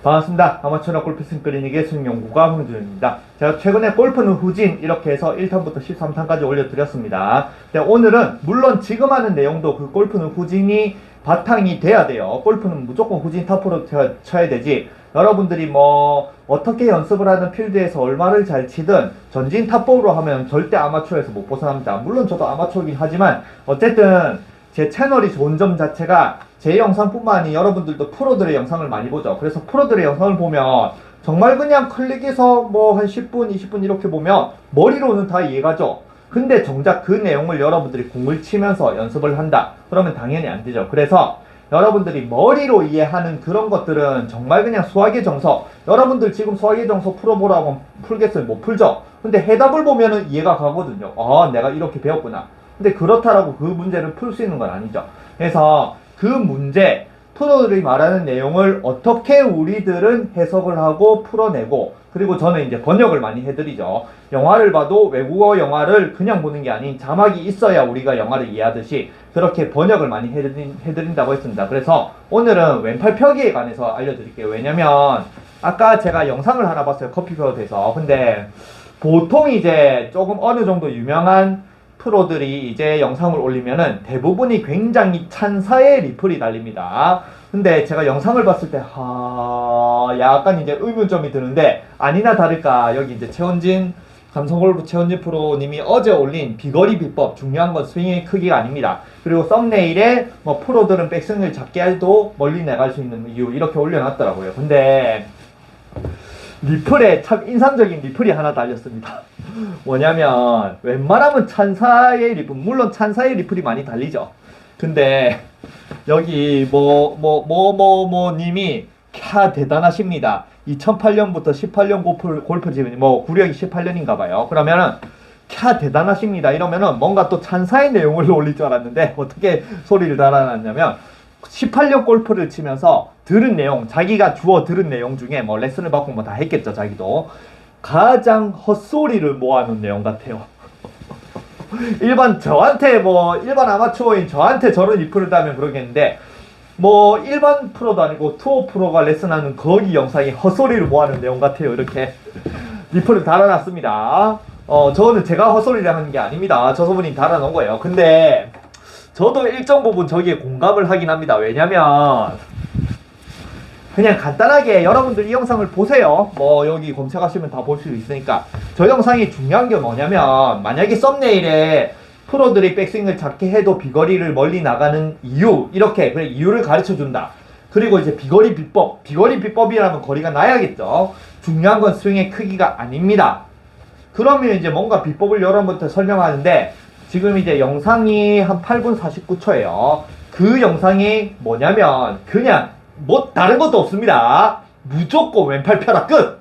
반갑습니다. 아마추어 골프스윙 클리닉의 스윙연구가 홍준입니다. 제가 최근에 골프는 후진 이렇게 해서 1탄부터 13탄까지 올려드렸습니다. 근데 오늘은 물론 지금 하는 내용도 그 골프는 후진이 바탕이 돼야 돼요. 골프는 무조건 후진 탑으로 쳐야 되지. 여러분들이 뭐 어떻게 연습을 하는 필드에서 얼마를 잘 치든 전진 탑볼로 하면 절대 아마추어에서 못 벗어납니다. 물론 저도 아마추어이긴 하지만 어쨌든 제 채널이 좋은 점 자체가 제 영상뿐만 아니라 여러분들도 프로들의 영상을 많이 보죠. 그래서 프로들의 영상을 보면 정말 그냥 클릭해서 뭐 한 10분, 20분 이렇게 보면 머리로는 다 이해가죠. 근데 정작 그 내용을 여러분들이 공을 치면서 연습을 한다. 그러면 당연히 안 되죠. 그래서 여러분들이 머리로 이해하는 그런 것들은 정말 그냥 수학의 정석. 여러분들 지금 수학의 정석 풀어보라고 하면 풀겠어요? 못 풀죠? 근데 해답을 보면은 이해가 가거든요. 아, 내가 이렇게 배웠구나. 근데 그렇다라고 그 문제를 풀 수 있는 건 아니죠. 그래서 그 문제, 프로들이 말하는 내용을 어떻게 우리들은 해석을 하고 풀어내고, 그리고 저는 이제 번역을 많이 해드리죠. 영화를 봐도 외국어 영화를 그냥 보는 게 아닌 자막이 있어야 우리가 영화를 이해하듯이 그렇게 번역을 많이 해드린다고 했습니다. 그래서 오늘은 왼팔 펴기에 관해서 알려드릴게요. 왜냐면 아까 제가 영상을 하나 봤어요. 커피벼에 대해서. 근데 보통 이제 조금 어느 정도 유명한 프로들이 이제 영상을 올리면은 대부분이 굉장히 찬사의 리플이 달립니다. 근데 제가 영상을 봤을 때 약간 이제 의문점이 드는데, 아니나 다를까 여기 이제 최원진 감성골프 최원진 프로님이 어제 올린 비거리 비법, 중요한 건 스윙의 크기가 아닙니다. 그리고 썸네일에 뭐 프로들은 백스윙을 작게 해도 멀리 나갈 수 있는 이유 이렇게 올려놨더라고요. 근데 리플에 참 인상적인 리플이 하나 달렸습니다. 뭐냐면 웬만하면 찬사의 리플, 물론 찬사의 리플이 많이 달리죠. 근데 여기 님이 대단하십니다. 2008년부터 18년 골프 지금 구력이 18년인가 봐요. 그러면은 대단하십니다 이러면은 뭔가 또 찬사의 내용을 올릴 줄 알았는데 어떻게 소리를 달아놨냐면 18년 골프를 치면서 들은 내용, 자기가 주워 들은 내용 중에 뭐 레슨을 받고 뭐 다 했겠죠. 자기도 가장 헛소리를 모아놓은 내용 같아요. 일반 아마추어인 저한테 저런 리플을 따면 그러겠는데, 뭐 일반 프로도 아니고 투어 프로가 레슨하는 거기 영상이 헛소리를 모아놓은 내용 같아요. 이렇게 리플을 달아놨습니다. 저는 제가 헛소리를 하는 게 아닙니다. 저 소분이 달아놓은 거예요. 근데 저도 일정 부분 저기에 공감을 하긴 합니다. 왜냐면 그냥 간단하게 여러분들 이 영상을 보세요. 뭐 여기 검색하시면 다 볼 수 있으니까. 저 영상이 중요한 게 뭐냐면, 만약에 썸네일에 프로들이 백스윙을 작게 해도 비거리를 멀리 나가는 이유, 이렇게 그래 이유를 가르쳐 준다. 그리고 이제 비거리 비법이라면 거리가 나야겠죠. 중요한 건 스윙의 크기가 아닙니다. 그러면 이제 뭔가 비법을 여러분한테 설명하는데, 지금 이제 영상이 한 8분 49초예요. 그 영상이 뭐냐면 그냥 뭐 다른 것도 없습니다. 무조건 왼팔 펴라 끝.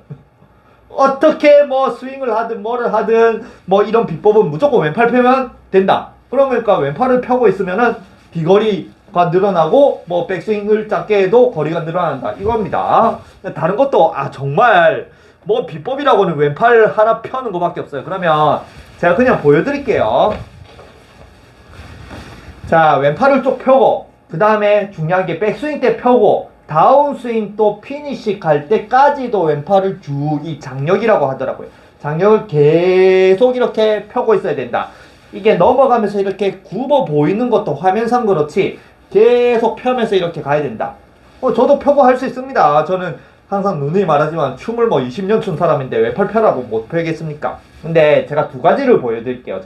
어떻게 뭐 스윙을 하든 뭐를 하든 뭐 이런 비법은 무조건 왼팔 펴면 된다. 그러니까 왼팔을 펴고 있으면은 비거리가 늘어나고 뭐 백스윙을 작게 해도 거리가 늘어난다 이겁니다. 다른 것도 정말 뭐 비법이라고는 왼팔 하나 펴는 것밖에 없어요. 그러면 제가 그냥 보여드릴게요. 자, 왼팔을 쭉 펴고, 그 다음에 중요한 게 백스윙 때 펴고, 다운스윙 또 피니시 갈 때까지도 왼팔을 쭉, 이 장력이라고 하더라고요. 장력을 계속 이렇게 펴고 있어야 된다. 이게 넘어가면서 이렇게 굽어 보이는 것도 화면상 그렇지 계속 펴면서 이렇게 가야 된다. 저도 펴고 할 수 있습니다. 저는 항상 누누이 말하지만 춤을 20년 춘 사람인데 왼팔 펴라고 못 펴겠습니까? 근데 제가 두 가지를 보여드릴게요.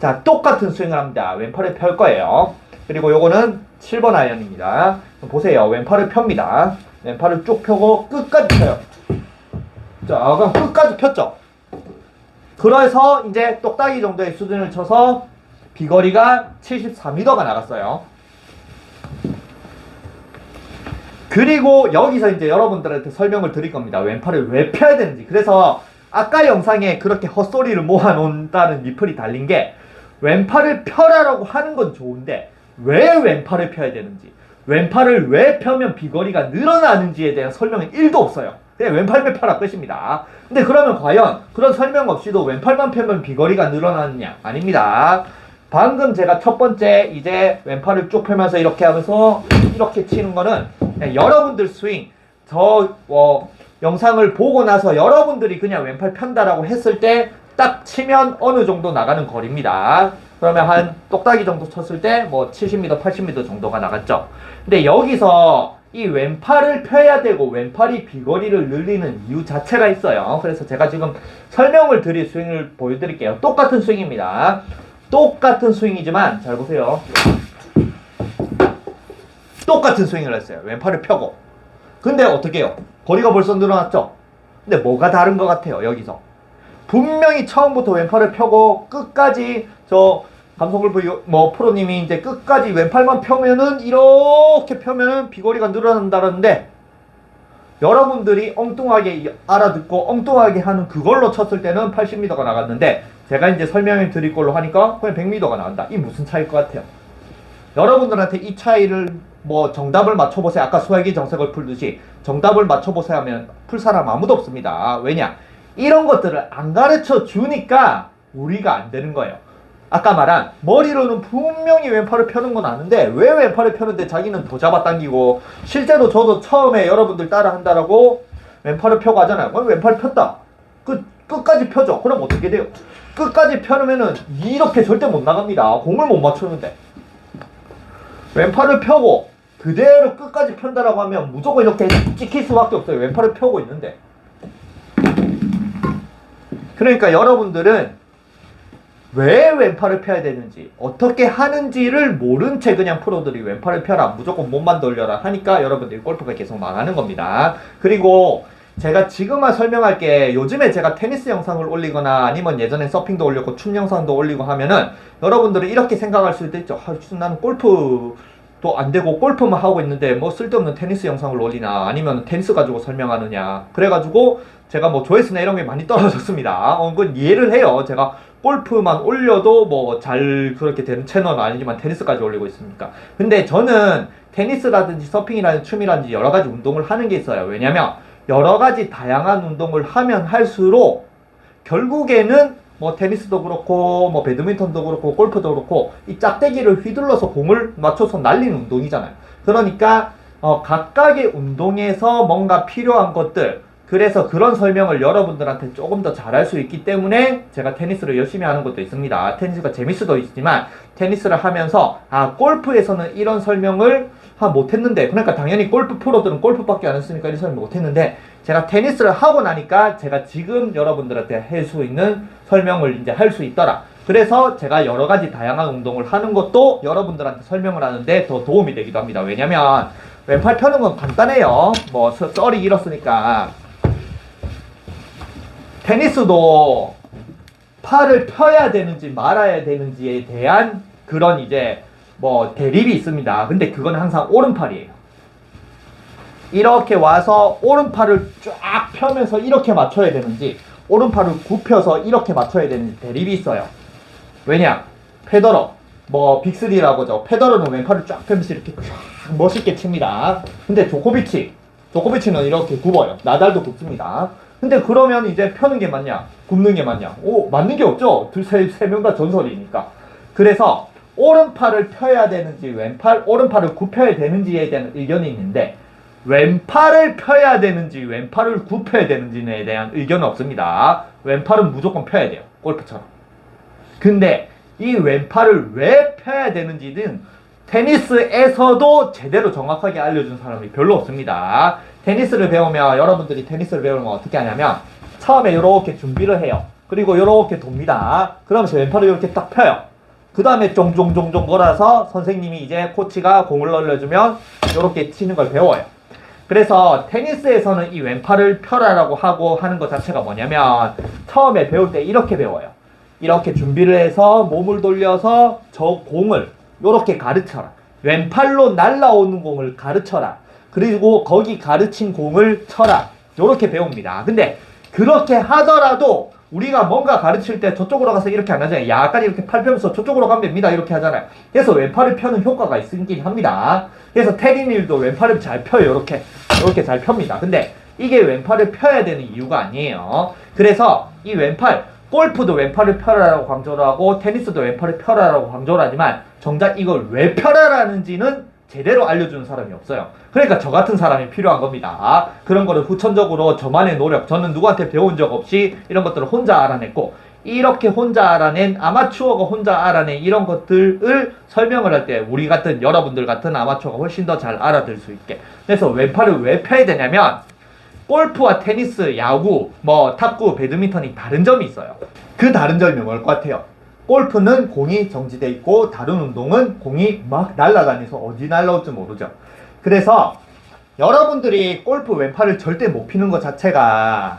자, 똑같은 스윙을 합니다. 왼팔을 펼 거예요. 그리고 요거는 7번 아이언입니다. 보세요. 왼팔을 펴니다. 왼팔을 쭉 펴고 끝까지 펴요. 자, 그럼 끝까지 폈죠. 그래서 이제 똑딱이 정도의 수준을 쳐서 비거리가 74m가 나갔어요. 그리고 여기서 이제 여러분들한테 설명을 드릴 겁니다. 왼팔을 왜 펴야 되는지. 그래서 아까 영상에 그렇게 헛소리를 모아놓는다는 리플이 달린 게, 왼팔을 펴라라고 하는 건 좋은데 왜 왼팔을 펴야 되는지, 왼팔을 왜 펴면 비거리가 늘어나는지에 대한 설명은 1도 없어요. 그냥 왼팔만 펴라 끝입니다. 근데 그러면 과연 그런 설명 없이도 왼팔만 펴면 비거리가 늘어나느냐? 아닙니다. 방금 제가 첫 번째 이제 왼팔을 쭉 펴면서 이렇게 하면서 이렇게 치는 거는 여러분들 스윙, 영상을 보고 나서 여러분들이 그냥 왼팔 편다라고 했을 때 딱 치면 어느 정도 나가는 거리입니다. 그러면 한 똑딱이 정도 쳤을 때 뭐 70m, 80m 정도가 나갔죠. 근데 여기서 이 왼팔을 펴야 되고 왼팔이 비거리를 늘리는 이유 자체가 있어요. 그래서 제가 지금 설명을 드릴 스윙을 보여드릴게요. 똑같은 스윙입니다. 똑같은 스윙이지만 잘 보세요. 똑같은 스윙을 했어요. 왼팔을 펴고. 근데 어떻게 해요? 거리가 벌써 늘어났죠? 근데 뭐가 다른 것 같아요, 여기서. 분명히 처음부터 왼팔을 펴고 끝까지 감성골프 프로님이 이제 끝까지 왼팔만 펴면은 이렇게 펴면은 비거리가 늘어난다는데 여러분들이 엉뚱하게 알아듣고 엉뚱하게 하는 그걸로 쳤을 때는 80m가 나갔는데 제가 이제 설명해 드릴 걸로 하니까 그냥 100m가 나간다. 이 무슨 차이일 것 같아요? 여러분들한테 이 차이를 정답을 맞춰보세요. 아까 수학이 정석을 풀듯이 정답을 맞춰보세요 하면 풀 사람 아무도 없습니다. 왜냐? 이런 것들을 안 가르쳐 주니까 우리가 안 되는 거예요. 아까 말한 머리로는 분명히 왼팔을 펴는 건 아는데 왜 왼팔을 펴는데 자기는 더 잡아당기고 실제로 저도 처음에 여러분들 따라 한다라고 왼팔을 펴고 하잖아요. 왼팔 폈다. 끝까지 펴죠. 그럼 어떻게 돼요? 끝까지 펴면은 이렇게 절대 못 나갑니다. 공을 못 맞추는데. 왼팔을 펴고 그대로 끝까지 편다라고 하면 무조건 이렇게 찍힐 수밖에 없어요. 왼팔을 펴고 있는데. 그러니까 여러분들은 왜 왼팔을 펴야 되는지 어떻게 하는지를 모른 채 그냥 프로들이 왼팔을 펴라 무조건 몸만 돌려라 하니까 여러분들이 골프가 계속 망하는 겁니다. 그리고 제가 지금만 설명할게. 요즘에 제가 테니스 영상을 올리거나 아니면 예전에 서핑도 올렸고 춤 영상도 올리고 하면은 여러분들은 이렇게 생각할 수도 있죠. 나는 골프도 안 되고 골프만 하고 있는데 뭐 쓸데없는 테니스 영상을 올리나 아니면 테니스 가지고 설명하느냐. 그래가지고 제가 조회수나 이런 게 많이 떨어졌습니다. 그건 이해를 해요. 제가 골프만 올려도 잘 그렇게 되는 채널은 아니지만 테니스까지 올리고 있으니까. 근데 저는 테니스라든지 서핑이라든지 춤이라든지 여러 가지 운동을 하는 게 있어요. 왜냐면 여러 가지 다양한 운동을 하면 할수록 결국에는 테니스도 그렇고 배드민턴도 그렇고 골프도 그렇고 이 짝대기를 휘둘러서 공을 맞춰서 날리는 운동이잖아요. 그러니까 각각의 운동에서 뭔가 필요한 것들, 그래서 그런 설명을 여러분들한테 조금 더 잘할 수 있기 때문에 제가 테니스를 열심히 하는 것도 있습니다. 테니스가 재밌을 수도 있지만 테니스를 하면서 골프에서는 이런 설명을 못했는데, 그러니까 당연히 골프 프로들은 골프밖에 안 했으니까 이런 설명 못했는데 제가 테니스를 하고 나니까 제가 지금 여러분들한테 할 수 있는 설명을 이제 할 수 있더라. 그래서 제가 여러 가지 다양한 운동을 하는 것도 여러분들한테 설명을 하는데 더 도움이 되기도 합니다. 왜냐면 왼팔 펴는 건 간단해요. 썰이 길었으니까. 테니스도 팔을 펴야 되는지 말아야 되는지에 대한 그런 이제 대립이 있습니다. 근데 그건 항상 오른팔이에요. 이렇게 와서 오른팔을 쫙 펴면서 이렇게 맞춰야 되는지 오른팔을 굽혀서 이렇게 맞춰야 되는지 대립이 있어요. 왜냐? 페더러 빅3라고 하죠. 페더러는 왼팔을 쫙 펴면서 이렇게 쫙 멋있게 칩니다. 근데 조코비치는 이렇게 굽어요. 나달도 굽습니다. 근데 그러면 이제 펴는 게 맞냐? 굽는 게 맞냐? 맞는 게 없죠. 세 명 다 전설이니까. 그래서 오른팔을 펴야 되는지 오른팔을 굽혀야 되는지에 대한 의견이 있는데 왼팔을 펴야 되는지 왼팔을 굽혀야 되는지에 대한 의견은 없습니다. 왼팔은 무조건 펴야 돼요. 골프처럼. 근데 이 왼팔을 왜 펴야 되는지는 테니스에서도 제대로 정확하게 알려준 사람이 별로 없습니다. 테니스를 배우면 여러분들이 테니스를 배우면 어떻게 하냐면 처음에 이렇게 준비를 해요. 그리고 이렇게 돕니다. 그러면서 왼팔을 이렇게 딱 펴요. 그 다음에 종종종종 걸어서 선생님이 이제 코치가 공을 올려주면 이렇게 치는 걸 배워요. 그래서 테니스에서는 이 왼팔을 펴라라고 하고 하는 것 자체가 뭐냐면 처음에 배울 때 이렇게 배워요. 이렇게 준비를 해서 몸을 돌려서 저 공을 이렇게 가르쳐라. 왼팔로 날라오는 공을 가르쳐라. 그리고 거기 가르친 공을 쳐라. 이렇게 배웁니다. 근데 그렇게 하더라도 우리가 뭔가 가르칠 때 저쪽으로 가서 이렇게 안 하잖아요. 약간 이렇게 팔 펴면서 저쪽으로 가면 됩니다. 이렇게 하잖아요. 그래서 왼팔을 펴는 효과가 있긴 합니다. 그래서 테린일도 왼팔을 잘 펴요. 이렇게 잘 펴니다. 근데 이게 왼팔을 펴야 되는 이유가 아니에요. 그래서 이 왼팔, 골프도 왼팔을 펴라라고 강조를 하고 테니스도 왼팔을 펴라라고 강조를 하지만 정작 이걸 왜 펴라라는지는 제대로 알려주는 사람이 없어요. 그러니까 저 같은 사람이 필요한 겁니다. 그런 거를 후천적으로 저만의 노력, 저는 누구한테 배운 적 없이 이런 것들을 혼자 알아냈고, 이렇게 혼자 알아낸, 아마추어가 혼자 알아낸 이런 것들을 설명을 할 때 우리 같은, 여러분들 같은 아마추어가 훨씬 더 잘 알아들 수 있게. 그래서 왼팔을 왜 펴야 되냐면, 골프와 테니스, 야구, 탁구, 배드민턴이 다른 점이 있어요. 그 다른 점이 뭘 것 같아요? 골프는 공이 정지돼 있고, 다른 운동은 공이 막 날아다니면서 어디 날아올지 모르죠. 그래서 여러분들이 골프 왼팔을 절대 못 피는 것 자체가,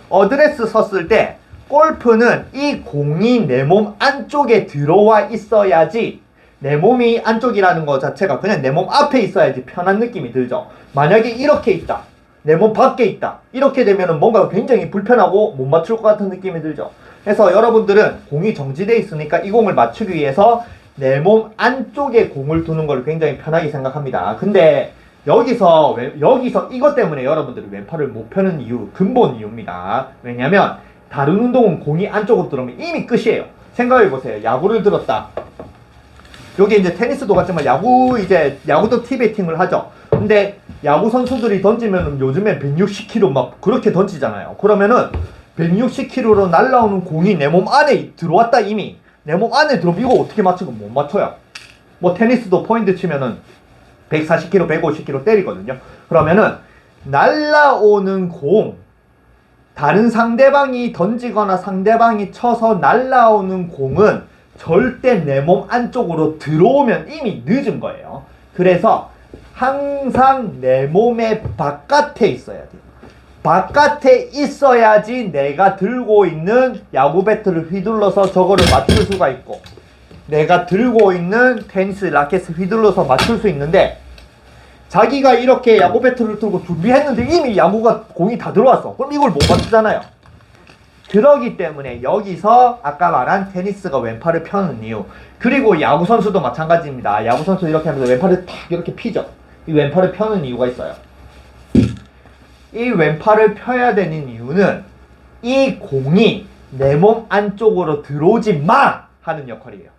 어드레스 섰을 때 골프는 이 공이 내 몸 안쪽에 들어와 있어야지, 내 몸이 안쪽이라는 것 자체가 그냥 내 몸 앞에 있어야지 편한 느낌이 들죠. 만약에 이렇게 있다, 내 몸 밖에 있다, 이렇게 되면 뭔가 굉장히 불편하고 못 맞출 것 같은 느낌이 들죠. 그래서 여러분들은 공이 정지되어 있으니까 이 공을 맞추기 위해서 내 몸 안쪽에 공을 두는 걸 굉장히 편하게 생각합니다. 근데 여기서 이것 때문에 여러분들이 왼팔을 못 펴는 이유, 근본 이유입니다. 왜냐면 다른 운동은 공이 안쪽으로 들어오면 이미 끝이에요. 생각해보세요. 야구를 들었다. 여기 이제 테니스도 같지만 야구도 티베팅을 하죠. 근데 야구 선수들이 던지면 요즘에 160km 막 그렇게 던지잖아요. 그러면은 160km로 날라오는 공이 내 몸 안에 들어왔다. 이미 내 몸 안에 들어오면 이거 어떻게 맞추고 못 맞춰요. 테니스도 포인트 치면은 140km, 150km 때리거든요. 그러면은 날라오는 공, 다른 상대방이 던지거나 상대방이 쳐서 날라오는 공은 절대 내 몸 안쪽으로 들어오면 이미 늦은 거예요. 그래서 항상 내 몸의 바깥에 있어야 돼요. 바깥에 있어야지 내가 들고 있는 야구 배트를 휘둘러서 저거를 맞출 수가 있고, 내가 들고 있는 테니스 라켓을 휘둘러서 맞출 수 있는데, 자기가 이렇게 야구 배트를 들고 준비했는데 이미 공이 다 들어왔어. 그럼 이걸 못 맞추잖아요. 그러기 때문에 여기서 아까 말한 테니스가 왼팔을 펴는 이유, 그리고 야구 선수도 마찬가지입니다. 야구 선수 이렇게 하면서 왼팔을 탁 이렇게 피죠. 이 왼팔을 펴는 이유가 있어요. 이 왼팔을 펴야 되는 이유는 이 공이 내 몸 안쪽으로 들어오지 마! 하는 역할이에요.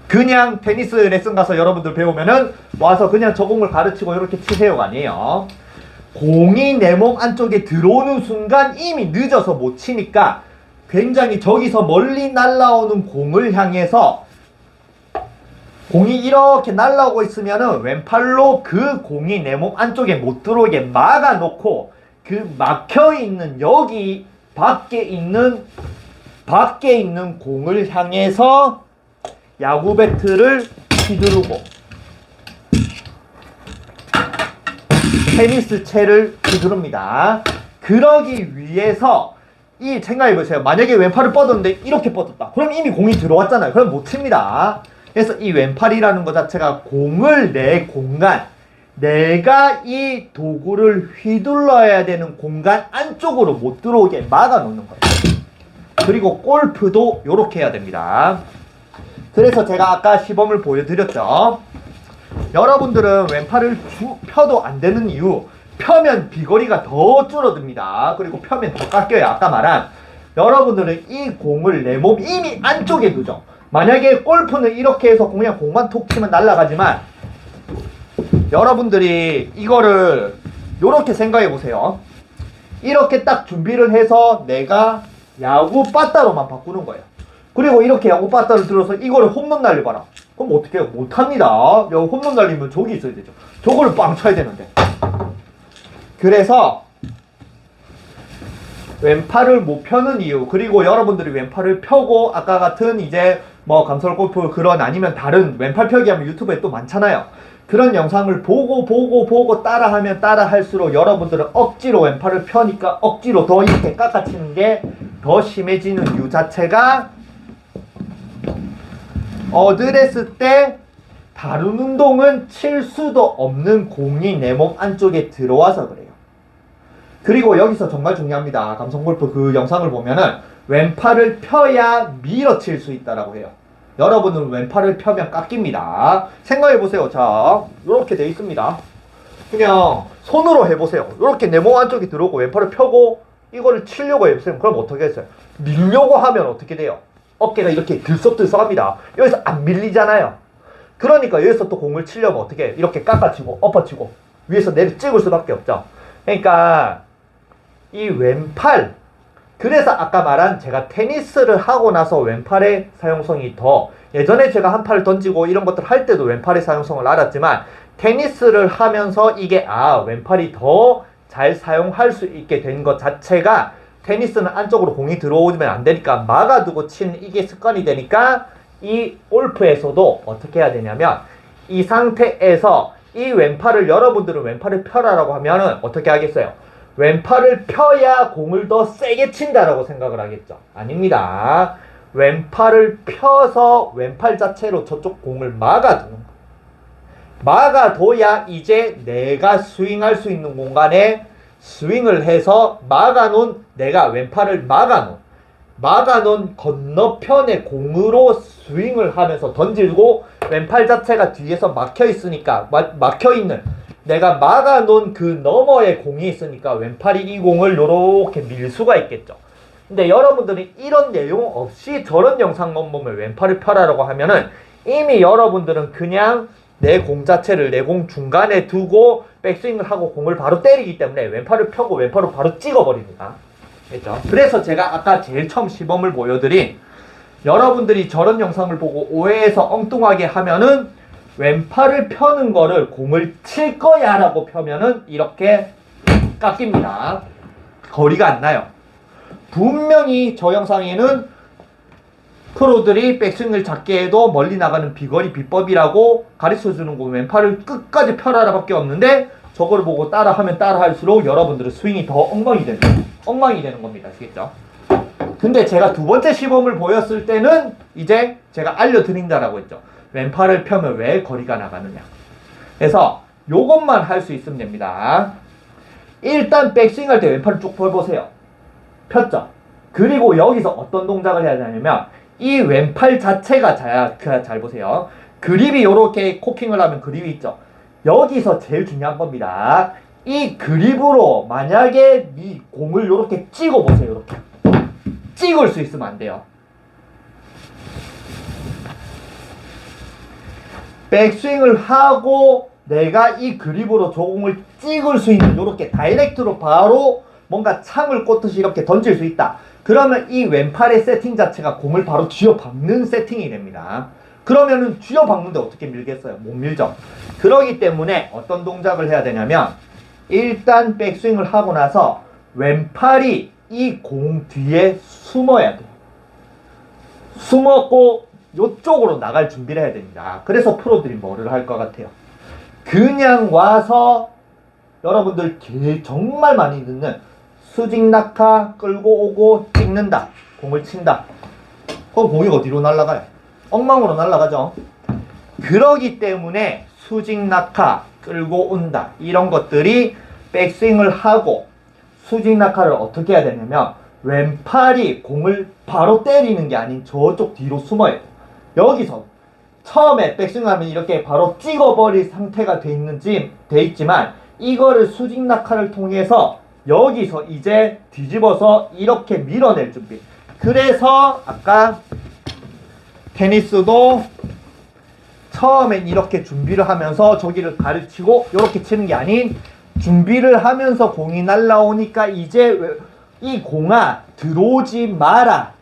그냥 테니스 레슨 가서 여러분들 배우면은 와서 그냥 저 공을 가르치고 이렇게 치세요가 아니에요. 공이 내 몸 안쪽에 들어오는 순간 이미 늦어서 못 치니까 굉장히 저기서 멀리 날아오는 공을 향해서, 공이 이렇게 날아오고 있으면은 왼팔로 그 공이 내 몸 안쪽에 못 들어오게 막아놓고, 그 막혀있는 여기 밖에 있는 공을 향해서 야구 배트를 휘두르고 테니스 채를 휘두릅니다. 그러기 위해서 생각해보세요. 만약에 왼팔을 뻗었는데 이렇게 뻗었다. 그럼 이미 공이 들어왔잖아요. 그럼 못 칩니다. 그래서 이 왼팔이라는 것 자체가 공을 내 공간, 내가 이 도구를 휘둘러야 되는 공간 안쪽으로 못 들어오게 막아놓는 거예요. 그리고 골프도 이렇게 해야 됩니다. 그래서 제가 아까 시범을 보여드렸죠. 여러분들은 왼팔을 펴도 안 되는 이유, 펴면 비거리가 더 줄어듭니다. 그리고 펴면 더 깎여요. 아까 말한, 여러분들은 이 공을 내 몸 이미 안쪽에 두죠. 만약에 골프는 이렇게 해서 그냥 공만 톡 치면 날아가지만, 여러분들이 이거를 이렇게 생각해 보세요. 이렇게 딱 준비를 해서 내가 야구 빠따로만 바꾸는 거예요. 그리고 이렇게 야구 빠따를 들어서 이거를 홈런 날려봐라. 그럼 어떻게 해요? 못합니다. 홈런 날리면 저기 있어야 되죠. 저거를 빵 쳐야 되는데. 그래서 왼팔을 못 펴는 이유, 그리고 여러분들이 왼팔을 펴고 아까 같은 이제 감설 골프 그런 아니면 다른 왼팔 펴기 하면 유튜브에 또 많잖아요. 그런 영상을 보고 따라하면 따라할수록 여러분들은 억지로 왼팔을 펴니까 억지로 더 이렇게 깎아치는 게 더 심해지는 이유 자체가, 어드레스 때 다른 운동은 칠 수도 없는 공이 내 몸 안쪽에 들어와서 그래요. 그리고 여기서 정말 중요합니다. 감성골프 그 영상을 보면은 왼팔을 펴야 밀어칠 수 있다라고 해요. 여러분은 왼팔을 펴면 깎입니다. 생각해보세요. 자, 이렇게 돼 있습니다. 그냥 손으로 해보세요. 이렇게 내 몸 안쪽에 들어오고 왼팔을 펴고 이거를 치려고 해보세요. 그럼 어떻게 했어요? 밀려고 하면 어떻게 돼요? 어깨가 이렇게 들썩들썩합니다. 여기서 안 밀리잖아요. 그러니까 여기서 또 공을 치려면 어떻게 해? 이렇게 깎아치고 엎어치고 위에서 내려 찍을 수밖에 없죠. 그러니까 이 왼팔, 그래서 아까 말한 제가 테니스를 하고 나서 왼팔의 사용성이 더, 예전에 제가 한 팔을 던지고 이런 것들 할 때도 왼팔의 사용성을 알았지만 테니스를 하면서 이게 왼팔이 더 잘 사용할 수 있게 된 것 자체가, 테니스는 안쪽으로 공이 들어오면 안 되니까 막아두고 치는 이게 습관이 되니까 이 골프에서도 어떻게 해야 되냐면 이 상태에서 이 왼팔을, 여러분들은 왼팔을 펴라라고 하면은 어떻게 하겠어요? 왼팔을 펴야 공을 더 세게 친다라고 생각을 하겠죠. 아닙니다. 왼팔을 펴서 왼팔 자체로 저쪽 공을 막아두는 거예요. 막아둬야 이제 내가 스윙할 수 있는 공간에 스윙을 해서 막아놓은, 내가 왼팔을 막아놓은 건너편의 공으로 스윙을 하면서 던지고, 왼팔 자체가 뒤에서 막혀있으니까, 막혀있는, 내가 막아놓은 그 너머에 공이 있으니까 왼팔이 이 공을 요렇게 밀 수가 있겠죠. 근데 여러분들이 이런 내용 없이 저런 영상만 보면 왼팔을 펴라라고 하면은 이미 여러분들은 그냥 내 공 자체를 내 공 중간에 두고 백스윙을 하고 공을 바로 때리기 때문에 왼팔을 펴고 왼팔을 바로 찍어버립니다. 그렇죠? 그래서 제가 아까 제일 처음 시범을 보여드린, 여러분들이 저런 영상을 보고 오해해서 엉뚱하게 하면은 왼팔을 펴는 거를 공을 칠 거야 라고 펴면은 이렇게 깎입니다. 거리가 안 나요. 분명히 저 영상에는 프로들이 백스윙을 작게 해도 멀리 나가는 비거리 비법이라고 가르쳐주는 거, 왼팔을 끝까지 펴라라 밖에 없는데 저걸 보고 따라하면 따라할수록 여러분들은 스윙이 더 엉망이 되는 겁니다. 아시겠죠? 근데 제가 두 번째 시범을 보였을 때는 이제 제가 알려드린다라고 했죠. 왼팔을 펴면 왜 거리가 나가느냐. 그래서 요것만 할 수 있으면 됩니다. 일단 백스윙 할 때 왼팔을 쭉 펴보세요. 폈죠? 그리고 여기서 어떤 동작을 해야 되냐면 이 왼팔 자체가 잘 보세요. 그립이 요렇게 코킹을 하면 그립이 있죠. 여기서 제일 중요한 겁니다. 이 그립으로 만약에 이 공을 요렇게 찍어보세요. 요렇게 찍을 수 있으면 안 돼요. 백스윙을 하고 내가 이 그립으로 저 공을 찍을 수 있는, 요렇게 다이렉트로 바로 뭔가 창을 꽂듯이 이렇게 던질 수 있다. 그러면 이 왼팔의 세팅 자체가 공을 바로 쥐어박는 세팅이 됩니다. 그러면은 쥐어박는데 어떻게 밀겠어요? 못 밀죠. 그러기 때문에 어떤 동작을 해야 되냐면 일단 백스윙을 하고 나서 왼팔이 이 공 뒤에 숨어야 돼요. 숨었고 요쪽으로 나갈 준비를 해야 됩니다. 그래서 프로들이 뭐를 할 것 같아요? 그냥 와서 여러분들 정말 많이 듣는 수직 낙하 끌고 오고 찍는다, 공을 친다. 그럼 공이 어디로 날아가요? 엉망으로 날아가죠. 그러기 때문에 수직 낙하 끌고 온다, 이런 것들이 백스윙을 하고 수직 낙하를 어떻게 해야 되냐면 왼팔이 공을 바로 때리는 게 아닌 저쪽 뒤로 숨어야 돼요. 여기서 처음에 백스윙하면 이렇게 바로 찍어버릴 상태가 돼 있지만 이거를 수직 낙하를 통해서 여기서 이제 뒤집어서 이렇게 밀어낼 준비. 그래서 아까 테니스도 처음엔 이렇게 준비를 하면서 저기를 가르치고 이렇게 치는 게 아닌, 준비를 하면서 공이 날라오니까 이제 이 공아 들어오지 마라,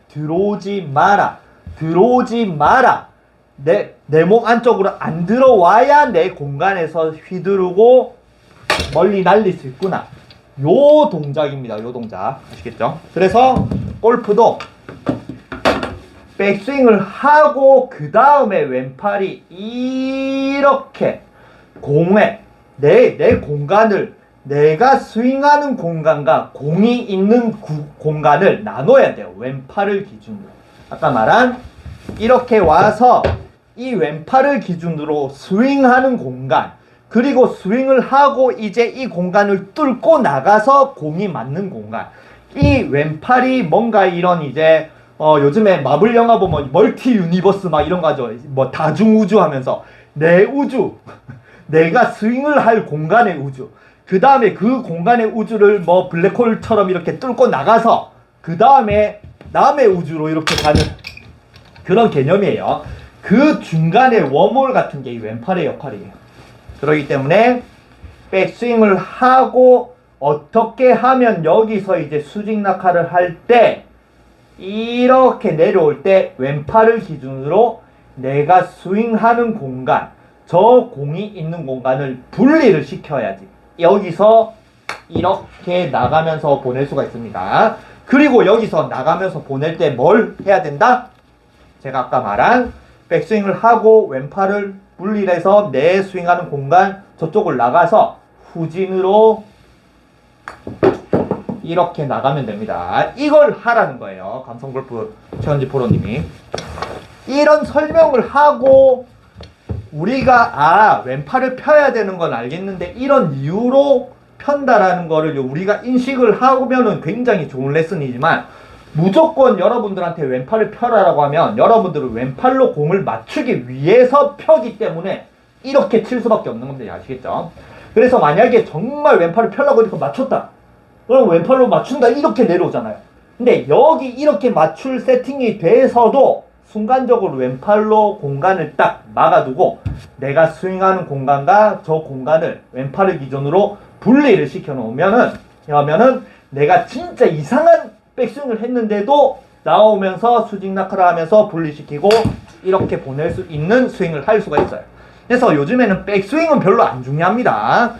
내 목 안쪽으로 안 들어와야 내 공간에서 휘두르고 멀리 날릴 수 있구나. 요 동작입니다. 요 동작. 아시겠죠? 그래서 골프도 백스윙을 하고 그 다음에 왼팔이 이렇게 공에 내 공간을, 내가 스윙하는 공간과 공이 있는 공간을 나눠야 돼요. 왼팔을 기준으로. 아까 말한 이렇게 와서 이 왼팔을 기준으로 스윙하는 공간, 그리고 스윙을 하고 이제 이 공간을 뚫고 나가서 공이 맞는 공간. 이 왼팔이 뭔가 이런 이제 요즘에 마블 영화 보면 멀티 유니버스 막 이런 거 하죠. 뭐 다중우주 하면서 내 우주, 내가 스윙을 할 공간의 우주, 그 다음에 그 공간의 우주를 뭐 블랙홀처럼 이렇게 뚫고 나가서 그 다음에 남의 우주로 이렇게 가는 그런 개념이에요. 그 중간에 웜홀 같은 게 이 왼팔의 역할이에요. 그렇기 때문에 백스윙을 하고 어떻게 하면 여기서 이제 수직 낙하를 할 때 이렇게 내려올 때 왼팔을 기준으로 내가 스윙하는 공간, 저 공이 있는 공간을 분리를 시켜야지 여기서 이렇게 나가면서 보낼 수가 있습니다. 그리고 여기서 나가면서 보낼 때 뭘 해야 된다? 제가 아까 말한 백스윙을 하고 왼팔을 분리해서 내 스윙하는 공간 저쪽을 나가서 후진으로 이렇게 나가면 됩니다. 이걸 하라는 거예요. 감성골프 최현지 프로님이. 이런 설명을 하고 우리가 왼팔을 펴야 되는 건 알겠는데 이런 이유로 편다라는 거를 우리가 인식을 하면은 굉장히 좋은 레슨이지만 무조건 여러분들한테 왼팔을 펴라라고 하면 여러분들은 왼팔로 공을 맞추기 위해서 펴기 때문에 이렇게 칠 수밖에 없는 겁니다. 아시겠죠? 그래서 만약에 정말 왼팔을 펴려고 이렇게 맞췄다. 그럼 왼팔로 맞춘다 이렇게 내려오잖아요. 근데 여기 이렇게 맞출 세팅이 돼서도 순간적으로 왼팔로 공간을 딱 막아두고 내가 스윙하는 공간과 저 공간을 왼팔을 기준으로 분리를 시켜 놓으면은 그러면은 내가 진짜 이상한 백스윙을 했는데도 나오면서 수직 낙하를 하면서 분리시키고 이렇게 보낼 수 있는 스윙을 할 수가 있어요. 그래서 요즘에는 백스윙은 별로 안 중요합니다.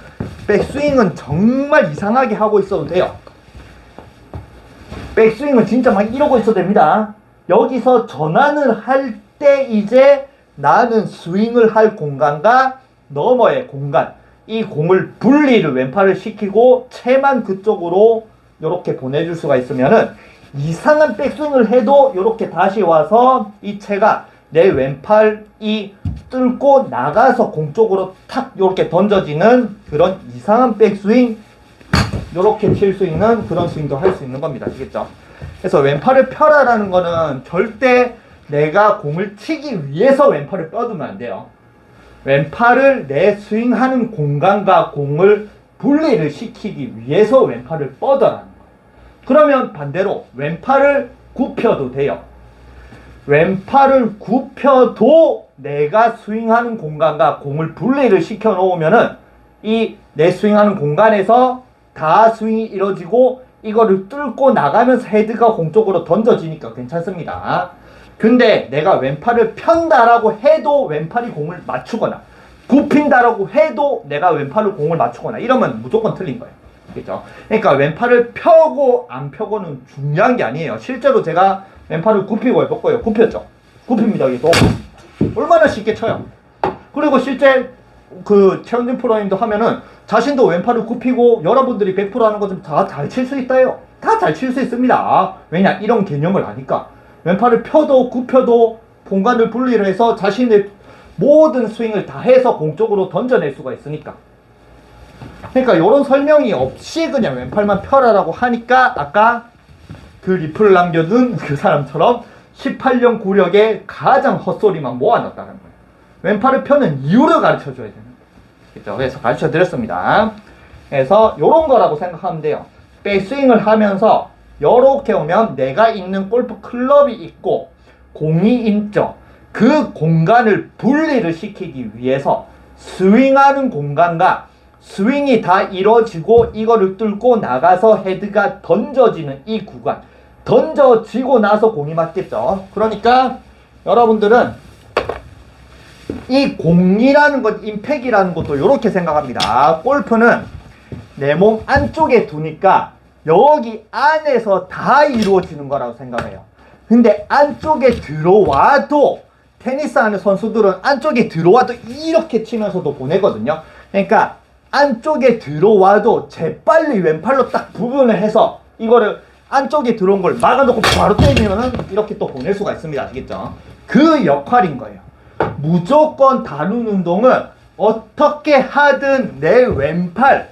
백스윙은 정말 이상하게 하고 있어도 돼요. 백스윙은 진짜 막 이러고 있어도 됩니다. 여기서 전환을 할 때 이제 나는 스윙을 할 공간과 너머의 공간, 이 공을 분리를 왼팔을 시키고 채만 그쪽으로 이렇게 보내줄 수가 있으면은 이상한 백스윙을 해도 이렇게 다시 와서 이 채가 내 왼팔이 뚫고 나가서 공 쪽으로 탁 이렇게 던져지는 그런 이상한 백스윙 이렇게 칠 수 있는 그런 스윙도 할 수 있는 겁니다. 아시겠죠? 그래서 왼팔을 펴라라는 거는 절대 내가 공을 치기 위해서 왼팔을 뻗으면 안 돼요. 왼팔을 내 스윙하는 공간과 공을 분리를 시키기 위해서 왼팔을 뻗어라는 거예요. 그러면 반대로 왼팔을 굽혀도 돼요. 왼팔을 굽혀도 내가 스윙하는 공간과 공을 분리를 시켜 놓으면은 이 내 스윙하는 공간에서 다 스윙이 이루어지고 이거를 뚫고 나가면서 헤드가 공 쪽으로 던져지니까 괜찮습니다. 근데 내가 왼팔을 편다라고 해도 왼팔이 공을 맞추거나 굽힌다라고 해도 내가 왼팔로 공을 맞추거나 이러면 무조건 틀린 거예요. 그렇죠? 그러니까 왼팔을 펴고 안 펴고는 중요한 게 아니에요. 실제로 제가 왼팔을 굽히고 해봤고요. 굽혔죠? 굽힙니다. 이게 또 얼마나 쉽게 쳐요. 그리고 실제 그 최현진 프로님도 하면은 자신도 왼팔을 굽히고 여러분들이 100% 하는 거 좀 다 잘 칠 수 있다요. 다 잘 칠 수 있습니다. 왜냐? 이런 개념을 아니까. 왼팔을 펴도 굽혀도 공간을 분리를 해서 자신의 모든 스윙을 다 해서 공 쪽으로 던져낼 수가 있으니까. 그러니까 이런 설명이 없이 그냥 왼팔만 펴라라고 하니까 아까 그 리플을 남겨둔 그 사람처럼 18년 구력에 가장 헛소리만 모아놨다는 거예요. 왼팔을 펴는 이유를 가르쳐줘야 되는 거예요. 그렇죠? 그래서 가르쳐드렸습니다. 그래서 이런 거라고 생각하면 돼요. 백스윙을 하면서 이렇게 오면 내가 있는 골프 클럽이 있고 공이 있죠. 그 공간을 분리를 시키기 위해서 스윙하는 공간과 스윙이 다 이루어지고 이거를 뚫고 나가서 헤드가 던져지는 이 구간, 던져지고 나서 공이 맞겠죠. 그러니까 여러분들은 이 공이라는 것, 임팩이라는 것도 이렇게 생각합니다. 골프는 내 몸 안쪽에 두니까 여기 안에서 다 이루어지는 거라고 생각해요. 근데 안쪽에 들어와도 테니스 하는 선수들은 안쪽에 들어와도 이렇게 치면서도 보내거든요. 그러니까 안쪽에 들어와도 재빨리 왼팔로 딱 부분을 해서 이거를 안쪽에 들어온 걸 막아놓고 바로 때리면은 이렇게 또 보낼 수가 있습니다. 아시겠죠? 그 역할인 거예요. 무조건 다룬 운동은 어떻게 하든 내 왼팔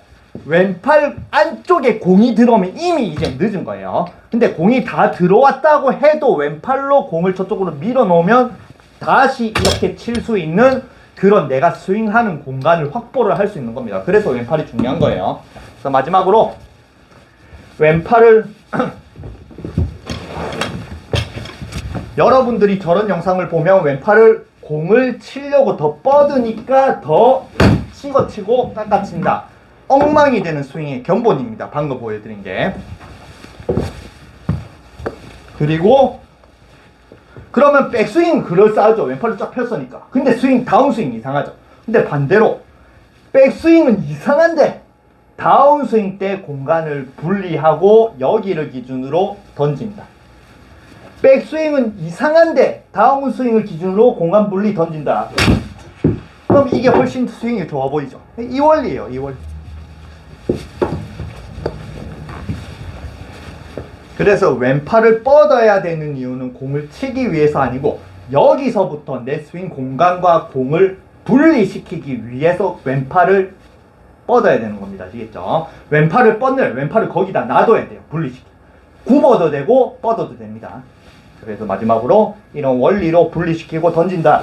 안쪽에 공이 들어오면 이미 이제 늦은 거예요. 근데 공이 다 들어왔다고 해도 왼팔로 공을 저쪽으로 밀어 놓으면 다시 이렇게 칠 수 있는 그런 내가 스윙하는 공간을 확보를 할 수 있는 겁니다. 그래서 왼팔이 중요한 거예요. 그래서 마지막으로 왼팔을 여러분들이 저런 영상을 보면 왼팔을 공을 치려고 더 뻗으니까 더 찍어치고 깎아친다. 엉망이 되는 스윙의 견본입니다. 방금 보여드린 게. 그리고 그러면 백스윙은 그럴싸하죠. 왼팔을 쫙 폈으니까. 근데 스윙, 다운스윙 이상하죠. 근데 반대로 백스윙은 이상한데 다운스윙 때 공간을 분리하고 여기를 기준으로 던진다. 백스윙은 이상한데 다운스윙을 기준으로 공간 분리 던진다. 그럼 이게 훨씬 스윙이 좋아 보이죠. 이 원리예요. 이 원리. 그래서 왼팔을 뻗어야 되는 이유는 공을 치기 위해서 아니고 여기서부터 내 스윙 공간과 공을 분리시키기 위해서 왼팔을 뻗어야 되는 겁니다. 아시겠죠? 왼팔을 거기다 놔둬야 돼요. 분리시키. 굽어도 되고 뻗어도 됩니다. 그래서 마지막으로 이런 원리로 분리시키고 던진다.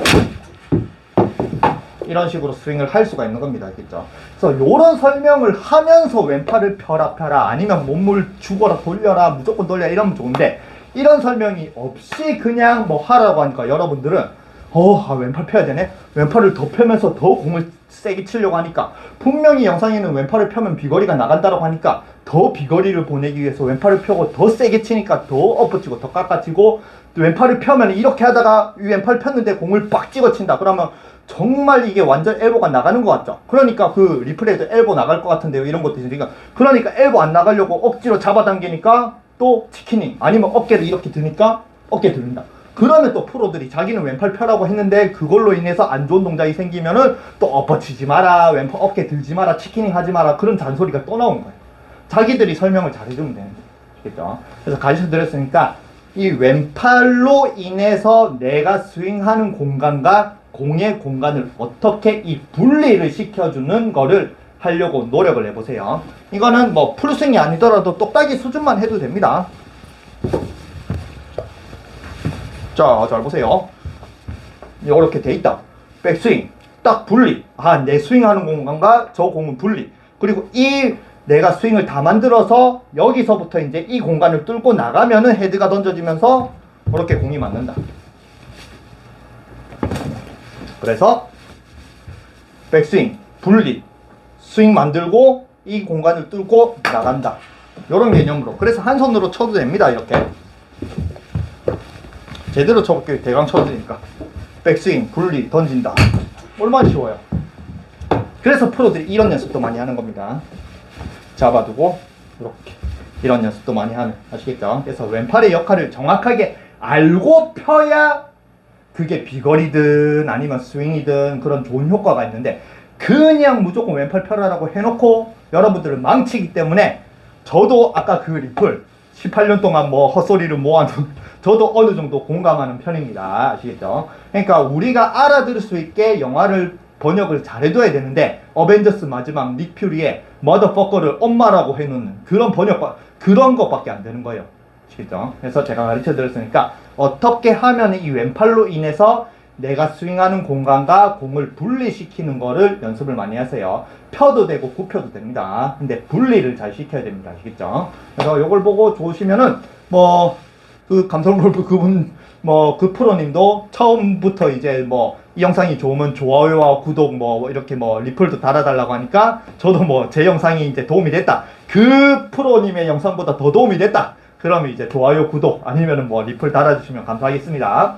이런 식으로 스윙을 할 수가 있는 겁니다. 알겠죠? 그래서 이런 설명을 하면서 왼팔을 펴라 아니면 몸을 죽어라 돌려라 무조건 돌려 이러면 좋은데 이런 설명이 없이 그냥 뭐 하라고 하니까 여러분들은 왼팔 펴야 되네? 왼팔을 더 펴면서 더 공을 세게 치려고 하니까 분명히 영상에는 왼팔을 펴면 비거리가 나간다고 하니까 더 비거리를 보내기 위해서 왼팔을 펴고 더 세게 치니까 더 엎어치고 더 깎아치고 왼팔을 펴면 이렇게 하다가 이 왼팔 폈는데 공을 빡 찍어친다. 그러면 정말 이게 완전 엘보가 나가는 것 같죠? 그러니까 그 리플레이도 엘보 나갈 것 같은데요. 이런 것도 있으니까. 그러니까 엘보 안 나가려고 억지로 잡아당기니까 또 치키닝. 아니면 어깨를 이렇게 드니까 어깨 들린다. 그러면 또 프로들이 자기는 왼팔 펴라고 했는데 그걸로 인해서 안 좋은 동작이 생기면은 또 엎어치지 마라. 왼팔 어깨 들지 마라. 치키닝 하지 마라. 그런 잔소리가 또 나오는 거예요. 자기들이 설명을 잘해주면 되는 거죠. 아시겠죠? 그래서 가르쳐 드렸으니까 이 왼팔로 인해서 내가 스윙하는 공간과 공의 공간을 어떻게 이 분리를 시켜주는 거를 하려고 노력을 해보세요. 이거는 뭐 풀스윙이 아니더라도 똑딱이 수준만 해도 됩니다. 자, 잘 보세요. 이렇게 돼 있다. 백스윙, 딱 분리. 내 스윙하는 공간과 저 공은 분리. 그리고 이 내가 스윙을 다 만들어서 여기서부터 이제 이 공간을 뚫고 나가면은 헤드가 던져지면서 이렇게 공이 맞는다. 그래서 백스윙, 분리, 스윙 만들고 이 공간을 뚫고 나간다. 이런 개념으로. 그래서 한 손으로 쳐도 됩니다. 이렇게. 제대로 쳐볼게요. 대강 쳐드리니까. 백스윙, 분리, 던진다. 얼마나 쉬워요. 그래서 프로들이 이런 연습도 많이 하는 겁니다. 잡아두고 이렇게 이런 연습도 많이 하는. 아시겠죠? 그래서 왼팔의 역할을 정확하게 알고 펴야 그게 비거리든 아니면 스윙이든 그런 좋은 효과가 있는데 그냥 무조건 왼팔 펴라라고 해놓고 여러분들을 망치기 때문에 저도 아까 그 리플 18년 동안 뭐 헛소리를 모아둔 저도 어느 정도 공감하는 편입니다. 아시겠죠? 그러니까 우리가 알아들을 수 있게 영화를 번역을 잘해둬야 되는데 어벤져스 마지막 닉 퓨리의 머더퍼커를 엄마라고 해놓는 그런 번역 그런 것밖에 안 되는 거예요. 아시겠죠? 그래서 제가 가르쳐 드렸으니까 어떻게 하면 이 왼팔로 인해서 내가 스윙하는 공간과 공을 분리시키는 거를 연습을 많이 하세요. 펴도 되고 굽혀도 됩니다. 근데 분리를 잘 시켜야 됩니다. 아시겠죠? 그래서 이걸 보고 좋으시면은 그 감성골프 그분 그 프로님도 처음부터 이제 이 영상이 좋으면 좋아요와 구독 이렇게 리플도 달아달라고 하니까 저도 제 영상이 이제 도움이 됐다. 그 프로님의 영상보다 더 도움이 됐다. 그러면 이제 좋아요, 구독 아니면은 리플 달아주시면 감사하겠습니다.